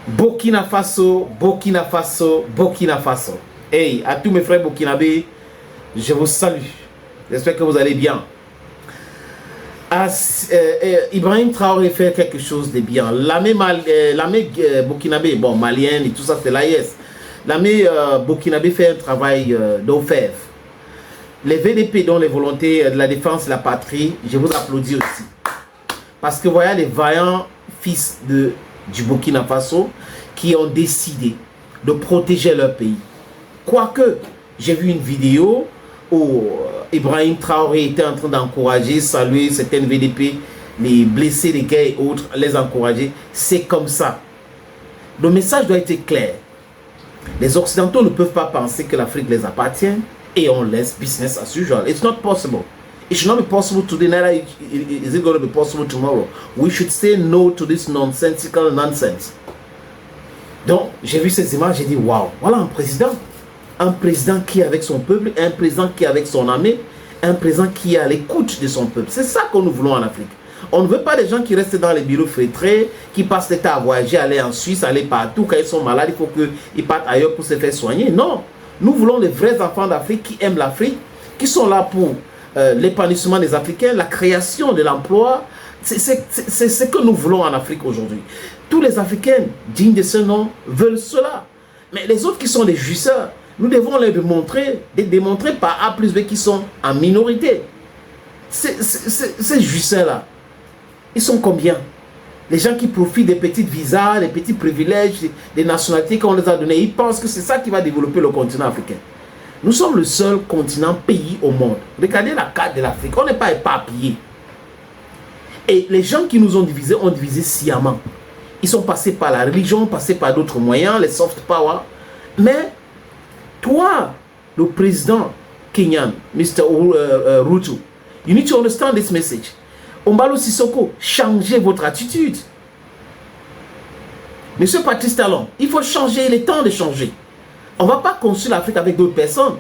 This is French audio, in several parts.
Burkina Faso, Burkina Faso, Burkina Faso. Hey, à tous mes frères burkinabés, je vous salue. J'espère que vous allez bien. Ibrahim Traoré fait quelque chose de bien. L'armée burkinabé, bon, malienne et tout ça, c'est l'AIS. L'armée burkinabé fait un travail d'orfèvre. Les VDP, dont les volontés de la défense de la patrie, je vous applaudis aussi. Parce que voilà les vaillants fils du Burkina Faso qui ont décidé de protéger leur pays. Quoique, j'ai vu une vidéo où Ibrahim Traoré était en train d'encourager, saluer certaines VDP, les blessés, les gars et autres, les encourager. C'est comme ça. Le message doit être clair. Les Occidentaux ne peuvent pas penser que l'Afrique les appartient et on laisse business as usual. It's not possible. It should not be possible today, neither is it going to be possible tomorrow. We should say no to this nonsensical nonsense. Donc, j'ai vu ces images, j'ai dit, waouh, voilà un président qui est avec son peuple, un président qui est avec son armée, un président qui est à l'écoute de son peuple. C'est ça que nous voulons en Afrique. On ne veut pas des gens qui restent dans les bureaux feutrés, qui passent l'état à voyager, aller en Suisse, aller partout. Quand ils sont malades, il faut qu'ils partent ailleurs pour se faire soigner. Non, nous voulons les vrais enfants d'Afrique qui aiment l'Afrique, qui sont là pour l'épanouissement des Africains, la création de l'emploi. C'est ce que nous voulons en Afrique aujourd'hui. Tous les Africains dignes de ce nom veulent cela. Mais les autres qui sont des jouisseurs, nous devons les démontrer par A plus B qui sont en minorité. Ces jouisseurs-là, ils sont combien? Les gens qui profitent des petits visas, des petits privilèges, des nationalités qu'on les a donnés, ils pensent que c'est ça qui va développer le continent africain. Nous sommes le seul continent, pays au monde. Regardez la carte de l'Afrique, on n'est pas éparpillés. Et les gens qui nous ont divisé sciemment. Ils sont passés par la religion, passés par d'autres moyens, les soft power. Mais toi, le président kenyan, Mr. Ruto, you need to understand this message. Ombalo Sissoko, changez votre attitude. Monsieur Patrice Talon, il faut changer, il est temps de changer. On ne va pas construire l'Afrique avec d'autres personnes.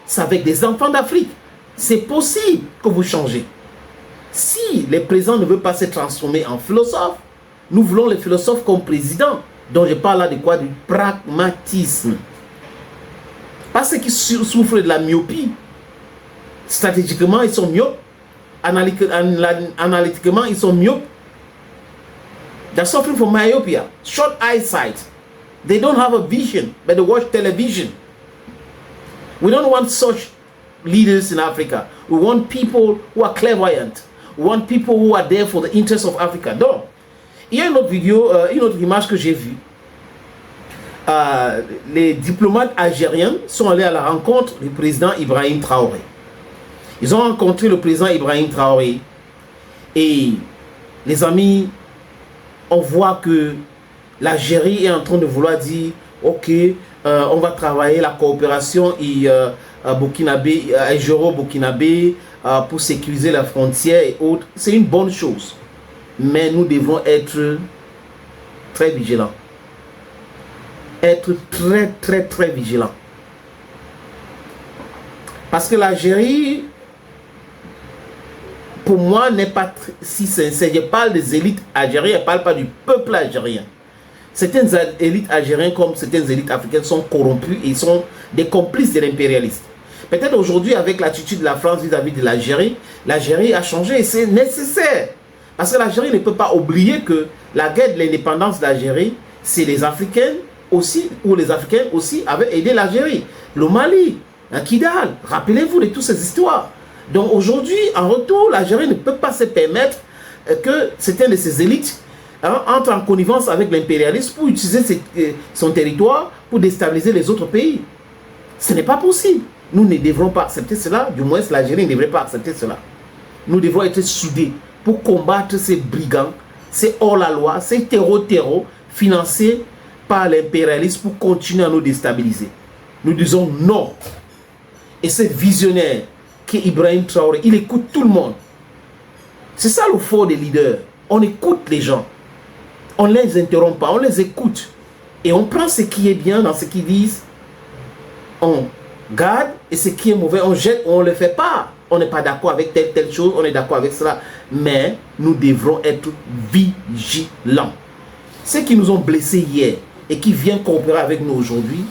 C'est avec des enfants d'Afrique. C'est possible que vous changez. Si les présidents ne veulent pas se transformer en philosophes, nous voulons les philosophes comme présidents. Donc je parle là de quoi? Du pragmatisme. Pas ceux qui souffrent de la myopie. Stratégiquement, ils sont myopes. Analytiquement, ils sont myopes. They're suffering from myopia. Short eyesight. They don't have a vision, but they watch television. We don't want such leaders in Africa. We want people who are clairvoyant. We want people who are there for the interests of Africa. Donc, il y a une autre vidéo, une autre image que j'ai vue. Les diplomates algériens sont allés à la rencontre du président Ibrahim Traoré. Ils ont rencontré le président Ibrahim Traoré. Et les amis, on voit que l'Algérie est en train de vouloir dire, ok, on va travailler la coopération algéro-burkinabé pour sécuriser la frontière et autres. C'est une bonne chose. Mais nous devons être très vigilants. Être très vigilants. Parce que l'Algérie, pour moi, n'est pas si sincère. Je parle des élites algériennes, je ne parle pas du peuple algérien. Certaines élites algériennes comme certaines élites africaines sont corrompues et sont des complices de l'impérialisme. Peut-être aujourd'hui, avec l'attitude de la France vis-à-vis de l'Algérie, l'Algérie a changé et c'est nécessaire. Parce que l'Algérie ne peut pas oublier que la guerre de l'indépendance de l'Algérie, c'est les Africains aussi, ou les Africains aussi avaient aidé l'Algérie. Le Mali, à Kidal, rappelez-vous de toutes ces histoires. Donc aujourd'hui, en retour, l'Algérie ne peut pas se permettre que certaines de ces élites entre en connivence avec l'impérialisme pour utiliser son territoire pour déstabiliser les autres pays. Ce n'est pas possible. Nous ne devrons pas accepter cela, du moins l'Algérie ne devrait pas accepter cela. Nous devons être soudés pour combattre ces brigands, ces hors-la-loi, ces terreaux financés par l'impérialisme pour continuer à nous déstabiliser. Nous disons non. Et ce visionnaire qui est Ibrahim Traoré, il écoute tout le monde. C'est ça le fort des leaders. On écoute les gens. On ne les interrompt pas, on les écoute. Et on prend ce qui est bien dans ce qu'ils disent. On garde et ce qui est mauvais, on jette ou on ne le fait pas. On n'est pas d'accord avec telle chose, on est d'accord avec cela. Mais nous devrons être vigilants. ceux qui nous ont blessés hier et qui viennent coopérer avec nous aujourd'hui,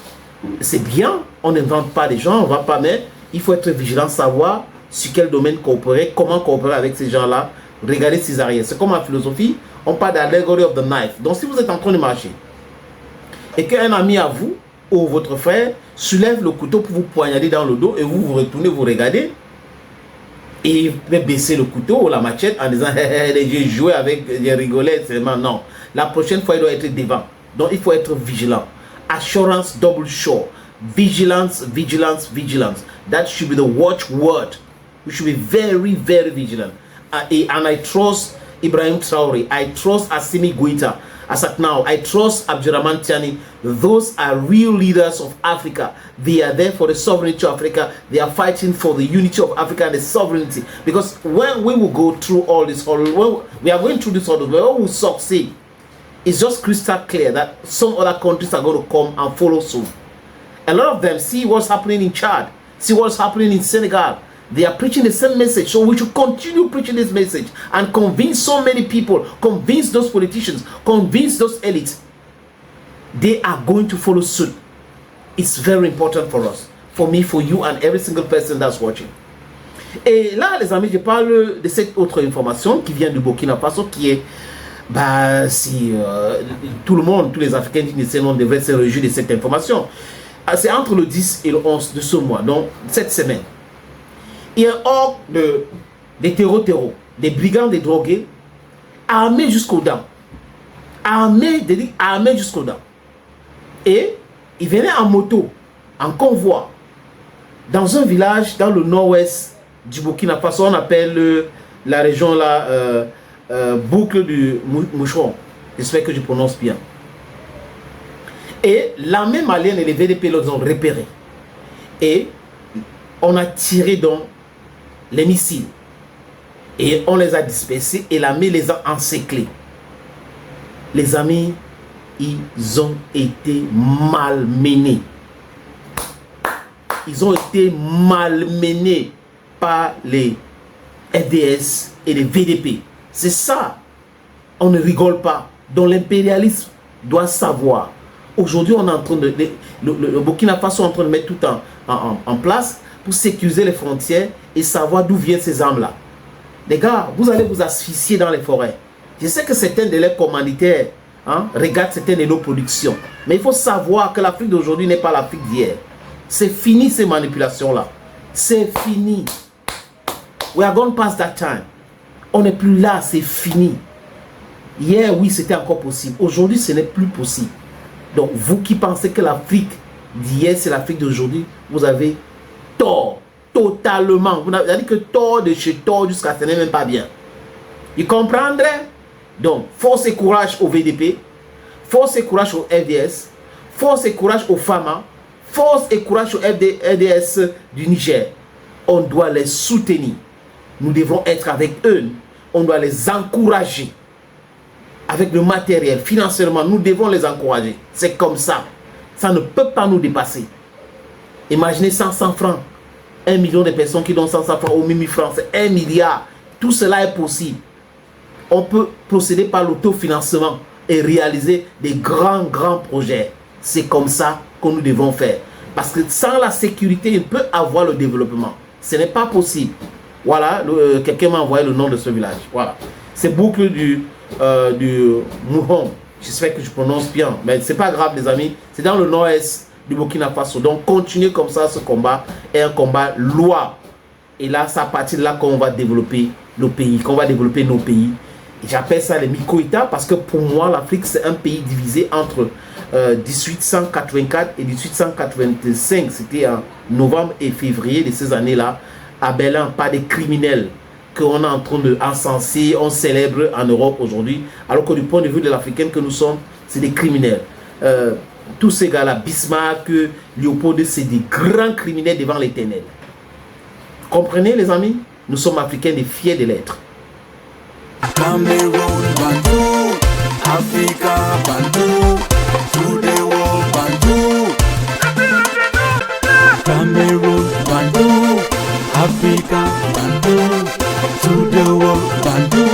c'est bien, on n'invente pas des gens, on va pas, mais il faut être vigilant, savoir sur quel domaine coopérer, comment coopérer avec ces gens-là, regarder ses arrières. C'est comme en philosophie, on parle d'allegory of the knife. Donc si vous êtes en train de marcher et qu'un ami à vous ou votre frère soulève le couteau pour vous poignarder dans le dos et vous vous retournez, vous regardez et il peut baisser le couteau ou la machette en disant j'ai joué avec, j'ai rigolé seulement. Non, la prochaine fois il doit être devant. Donc il faut être vigilant. Assurance double sure. Vigilance, vigilance, vigilance. That should be the watchword. We should be very, very vigilant. And I trust Ibrahim Traore. I trust Assimi Goïta. As at now, I trust Abdurrahman Tiani. Those are real leaders of Africa. They are there for the sovereignty of Africa. They are fighting for the unity of Africa and the sovereignty. Because when we will go through all this, when we are going through this, when we will succeed, it's just crystal clear that some other countries are going to come and follow soon. A lot of them see what's happening in Chad, see what's happening in Senegal. They are preaching the same message. So we should continue preaching this message and convince so many people, convince those politicians, convince those elites. They are going to follow suit. It's very important for us, for me, for you, and every single person that's watching. Et là, les amis, je parle de cette autre information qui vient du Burkina Faso, qui est, tout le monde, tous les Africains devraient se réjouir de cette information. C'est entre le 10 et le 11 de ce mois, donc cette semaine. Il y a un ordre des terreaux, des brigands, des drogués, armés jusqu'aux dents. Armés jusqu'aux dents. Et ils venaient en moto, en convoi, dans un village dans le nord-ouest du Burkina Faso. On appelle la région là, boucle du Moucheron. J'espère que je prononce bien. Et l'armée malienne et les VDP les ont repérés. Et on a tiré donc les missiles. Et on les a dispersés et l'armée les a encerclés. Les amis, ils ont été malmenés. Ils ont été malmenés par les FDS et les VDP. C'est ça. On ne rigole pas. Donc l'impérialisme doit savoir. Aujourd'hui, on est en train de... Le Burkina Faso est en train de mettre tout en place pour sécuriser les frontières et savoir d'où viennent ces armes-là. Les gars, vous allez vous asphyxier dans les forêts. Je sais que certains de leurs commanditaires regardent certaines de nos productions. Mais il faut savoir que l'Afrique d'aujourd'hui n'est pas l'Afrique d'hier. C'est fini ces manipulations-là. C'est fini. We are gone past that time. On n'est plus là, c'est fini. Hier, oui, c'était encore possible. Aujourd'hui, ce n'est plus possible. Donc, vous qui pensez que l'Afrique d'hier, c'est l'Afrique d'aujourd'hui, vous avez tort. Totalement. Vous n'avez dit que tort de chez tort jusqu'à ce n'est même pas bien. Vous comprendrez? Donc, force et courage au VDP, force et courage au FDS, force et courage au FAMA, force et courage au FDS du Niger. On doit les soutenir. Nous devons être avec eux. On doit les encourager. Avec le matériel, financièrement, nous devons les encourager. C'est comme ça. Ça ne peut pas nous dépasser. Imaginez 500 francs. 1 million de personnes qui donnent 500 francs au 1000 francs. C'est 1 milliard. Tout cela est possible. On peut procéder par l'autofinancement et réaliser des grands projets. C'est comme ça que nous devons faire. Parce que sans la sécurité, il peut avoir le développement. Ce n'est pas possible. Voilà, quelqu'un m'a envoyé le nom de ce village. Voilà. C'est boucle du Mouhon. J'espère que je prononce bien. Mais c'est pas grave, les amis. C'est dans le nord-est du Burkina Faso. Donc, continuez comme ça. Ce combat est un combat lourd. Et là, c'est à partir de là qu'on va développer nos pays. Qu'on va développer nos pays. J'appelle ça les micro-États parce que pour moi, l'Afrique, c'est un pays divisé entre 1884 et 1885. C'était en novembre et février de ces années-là. À Berlin, pas des criminels qu'on est en train de encenser, on célèbre en Europe aujourd'hui. Alors que du point de vue de l'Africain que nous sommes, c'est des criminels. Tous ces gars-là, Bismarck, Léopold, c'est des grands criminels devant l'Éternel. Comprenez les amis? Nous sommes Africains des fiers de l'être. Cameroon, Bantu, Africa, Bantu, to the world, Bantu. Cameroon, Bantu, Africa, Bantu, to the world, Bantu.